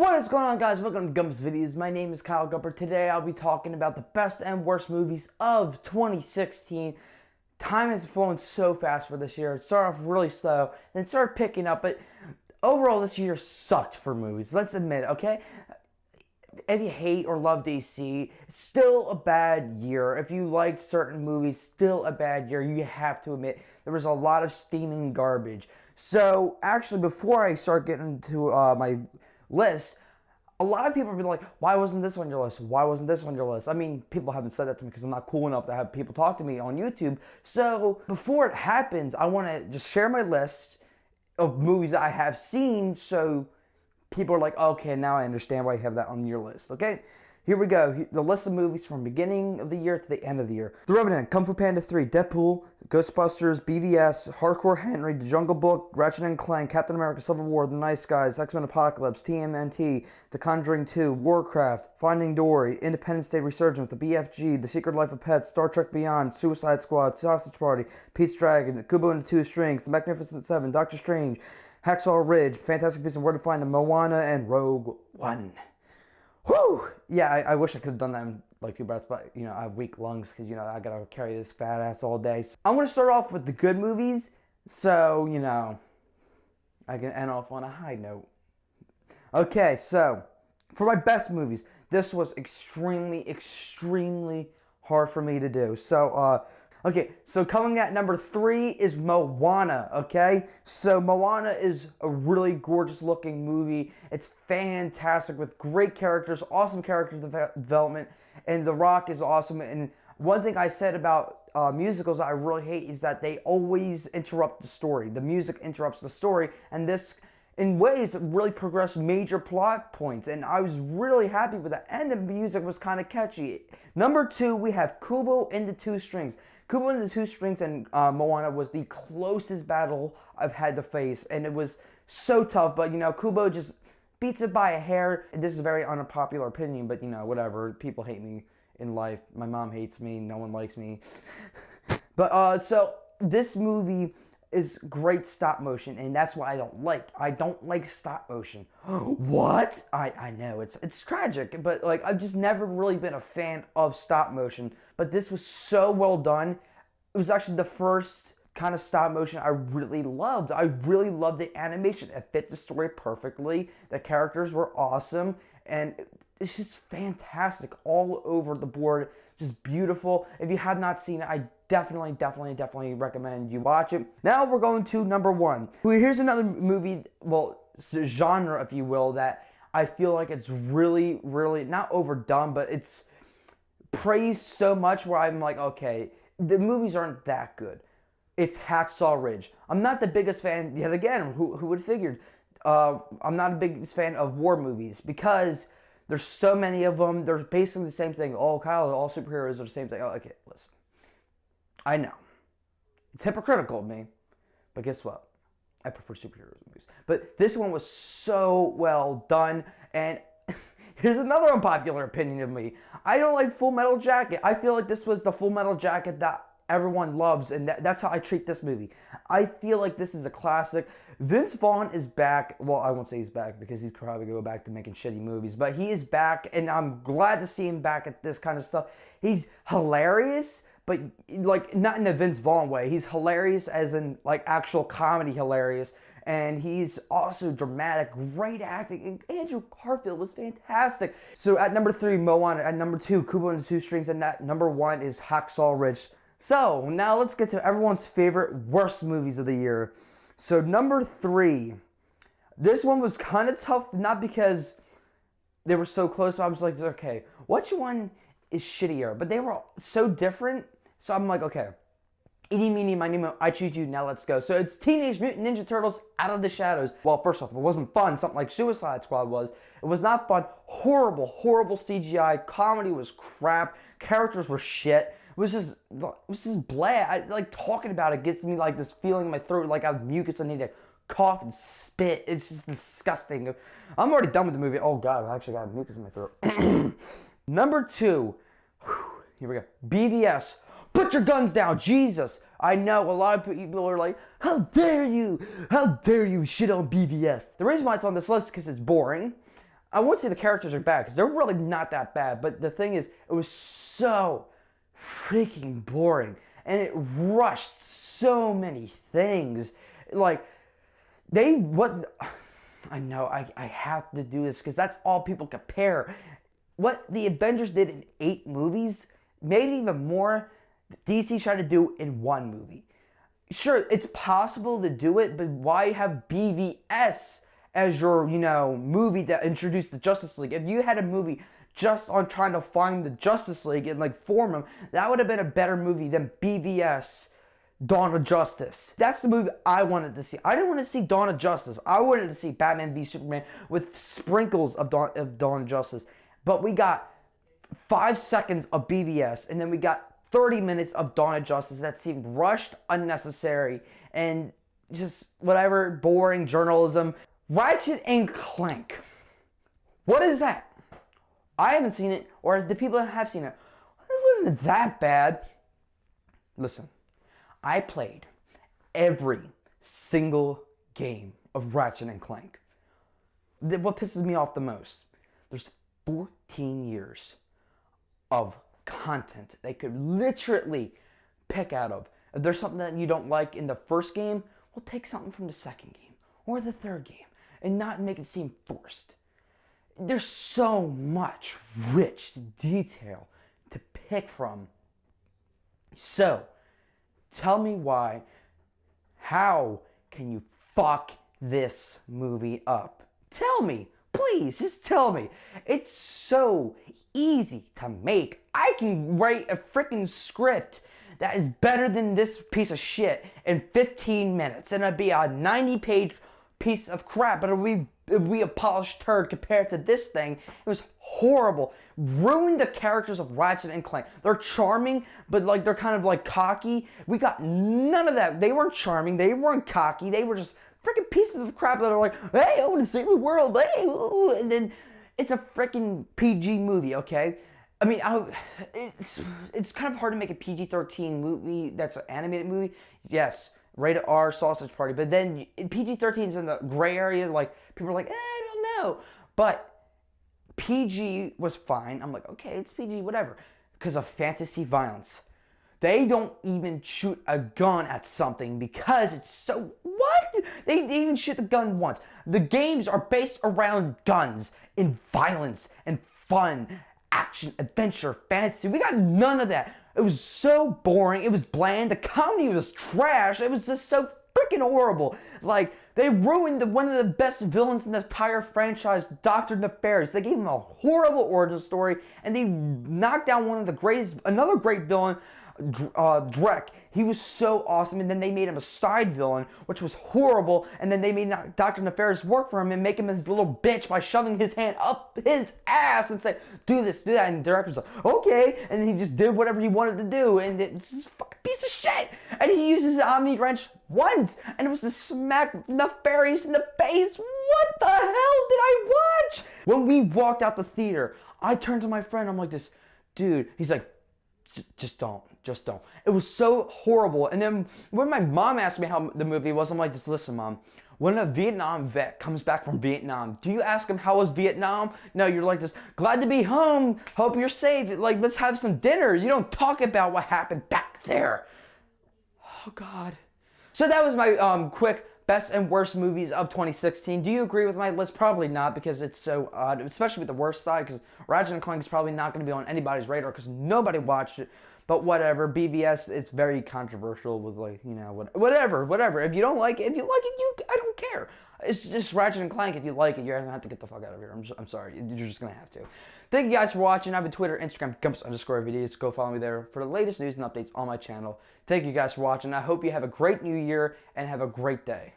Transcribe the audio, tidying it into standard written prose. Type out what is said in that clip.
What is going on, guys? Welcome to Gump's Videos. My name is Kyle Gumper. Today I'll be talking about the best and worst movies of 2016. Time has flown so fast for this year. It started off really slow, then started picking up, but overall this year sucked for movies. Let's admit it, okay? If you hate or love DC, it's still a bad year. If you liked certain movies, still a bad year. You have to admit there was a lot of steaming garbage. So actually, before I start getting into my list, a lot of people have been like, why wasn't this on your list? Why wasn't this on your list? I mean, people haven't said that to me because I'm not cool enough to have people talk to me on YouTube. So before it happens, I want to just share my list of movies that I have seen, so people are like, okay, now I understand why you have that on your list, okay? Here we go. The list of movies from beginning of the year to the end of the year. The Revenant, Kung Fu Panda 3, Deadpool, Ghostbusters, BVS, Hardcore Henry, The Jungle Book, Ratchet & Clank, Captain America Civil War, The Nice Guys, X-Men Apocalypse, TMNT, The Conjuring 2, Warcraft, Finding Dory, Independence Day Resurgence, The BFG, The Secret Life of Pets, Star Trek Beyond, Suicide Squad, Sausage Party, Pete's Dragon, Kubo and the Two Strings, The Magnificent Seven, Doctor Strange, Hacksaw Ridge, Fantastic Beasts and Where to Find Them, Moana, and Rogue One. Whew! Yeah, I wish I could have done that in like 2 breaths, but you know, I have weak lungs because, you know, I gotta carry this fat ass all day. So I'm gonna start off with the good movies, so, you know, I can end off on a high note. Okay, so for my best movies, this was extremely hard for me to do. So, okay, so coming at number 3 is Moana, okay? So Moana is a really gorgeous looking movie. It's fantastic with great characters, awesome character development, and The Rock is awesome. And one thing I said about musicals that I really hate is that they always interrupt the story. The music interrupts the story, and this, in ways, really progressed major plot points, and I was really happy with that, and the music was kind of catchy. Number 2, we have Kubo and the Two Strings. Kubo and the Two Strings and Moana was the closest battle I've had to face, and it was so tough, but, you know, Kubo just beats it by a hair. This is a very unpopular opinion, but, you know, whatever. People hate me in life. My mom hates me. No one likes me. But, so, this movie is great stop motion, and that's what I don't like. I don't like stop motion. What? I know, it's tragic, but like, I've just never really been a fan of stop motion, but this was so well done. It was actually the first kind of stop motion I really loved. I really loved the animation. It fit the story perfectly. The characters were awesome, and it's just fantastic all over the board. Just beautiful. If you have not seen it, I definitely recommend you watch it. Now we're going to number 1. Here's another movie, well, genre, if you will, that I feel like it's really not overdone, but it's praised so much where I'm like, okay, the movies aren't that good. It's Hacksaw Ridge. I'm not the biggest fan, yet again, who would have figured? I'm not a biggest fan of war movies because there's so many of them. They're basically the same thing. Oh, Kyle, all superheroes are the same thing. Oh, okay, listen. I know. It's hypocritical of me, but guess what? I prefer superhero movies. But this one was so well done, and here's another unpopular opinion of me. I don't like Full Metal Jacket. I feel like this was the Full Metal Jacket that everyone loves, and that's how I treat this movie. I feel like this is a classic. Vince Vaughn is back. Well, I won't say he's back because he's probably going to go back to making shitty movies, but he is back, and I'm glad to see him back at this kind of stuff. He's hilarious, but like not in the Vince Vaughn way. He's hilarious as in like actual comedy hilarious, and he's also dramatic, great acting, and Andrew Garfield was fantastic. So at number 3, Moana. At number 2, Kubo and the Two Strings, and at number 1 is Hacksaw Ridge. So now let's get to everyone's favorite worst movies of the year. So number 3, this one was kind of tough, not because they were so close, but I was like, okay, which one is shittier? But they were so different, so I'm like, okay, eeny, meeny, miny, moe, I choose you, now let's go. So it's Teenage Mutant Ninja Turtles Out of the Shadows. Well, first off, it wasn't fun, something like Suicide Squad was. It was not fun. Horrible CGI. Comedy was crap. Characters were shit. It was just blah. Like, talking about it gets me like this feeling in my throat, like I have mucus, I need to cough and spit. It's just disgusting. I'm already done with the movie. Oh God, I actually got mucus in my throat. Number 2, here we go. BVS. Put your guns down, Jesus. I know a lot of people are like, how dare you shit on BVS. The reason why it's on this list is because it's boring. I won't say the characters are bad because they're really not that bad. But the thing is, it was so freaking boring, and it rushed so many things. Like I know I have to do this because that's all people compare. What the Avengers did in 8 movies, maybe even more, DC tried to do in 1 movie. Sure, it's possible to do it, but why have BVS as your, movie that introduced the Justice League? If you had a movie just on trying to find the Justice League and like form them, that would have been a better movie than BVS Dawn of Justice. That's the movie I wanted to see. I didn't want to see Dawn of Justice. I wanted to see Batman v Superman with sprinkles of Dawn of Justice. But we got 5 seconds of BVS, and then we got 30 minutes of Dawn of Justice that seemed rushed, unnecessary, and just whatever, boring journalism. Ratchet and Clank. What is that? I haven't seen it, or the people that have seen it, it wasn't that bad. Listen, I played every single game of Ratchet and Clank. What pisses me off the most, there's 14 years of content they could literally pick out of. If there's something that you don't like in the first game, well, take something from the second game or the third game and not make it seem forced. There's so much rich detail to pick from. So, tell me why. How can you fuck this movie up? Tell me. Please, just tell me. It's so easy to make. I can write a freaking script that is better than this piece of shit in 15 minutes. And it'd be a 90-page piece of crap, but it'd be a polished turd compared to this thing. It was horrible. Ruined the characters of Ratchet and Clank. They're charming, but like they're kind of like cocky. We got none of that. They weren't charming. They weren't cocky. They were just freaking pieces of crap that are like, hey, I want to save the world, hey, ooh. And then it's a freaking PG movie, okay? I mean, it's kind of hard to make a PG-13 movie that's an animated movie. Yes, rated R, Sausage Party, but then PG-13 is in the gray area, like, people are like, I don't know. But PG was fine. I'm like, okay, it's PG, whatever, because of fantasy violence. They don't even shoot a gun at something because it's so... What? They even shoot the gun once. The games are based around guns and violence and fun, action, adventure, fantasy. We got none of that. It was so boring. It was bland. The comedy was trash. It was just so freaking horrible. Like, they ruined one of the best villains in the entire franchise, Dr. Nefarious. They gave him a horrible origin story, and they knocked down another great villain, Drek. He was so awesome, and then they made him a side villain, which was horrible, and then they made Dr. Nefarious work for him and make him his little bitch by shoving his hand up his ass and say, do this, do that, and the director was like, okay, and then he just did whatever he wanted to do, and it's this fucking piece of shit, and he uses the Omni Wrench once, and it was to smack Nefarious in the face. What the hell did I watch? When we walked out the theater, I turned to my friend, I'm like this, dude, he's like, just don't. It was so horrible. And then when my mom asked me how the movie was, I'm like, just listen, Mom. When a Vietnam vet comes back from Vietnam, do you ask him how was Vietnam? No, you're like this, glad to be home. Hope you're safe. Like, let's have some dinner. You don't talk about what happened back there. Oh, God. So that was my quick best and worst movies of 2016. Do you agree with my list? Probably not, because it's so odd, especially with the worst side, because Ratchet and Clank is probably not going to be on anybody's radar because nobody watched it. But whatever, BVS, it's very controversial with, like, whatever. If you don't like it, I don't care. It's just Ratchet and Clank. If you like it, you're going to have to get the fuck out of here. I'm sorry. You're just going to have to. Thank you guys for watching. I have a Twitter, Instagram, Gumps_videos. Go follow me there for the latest news and updates on my channel. Thank you guys for watching. I hope you have a great new year and have a great day.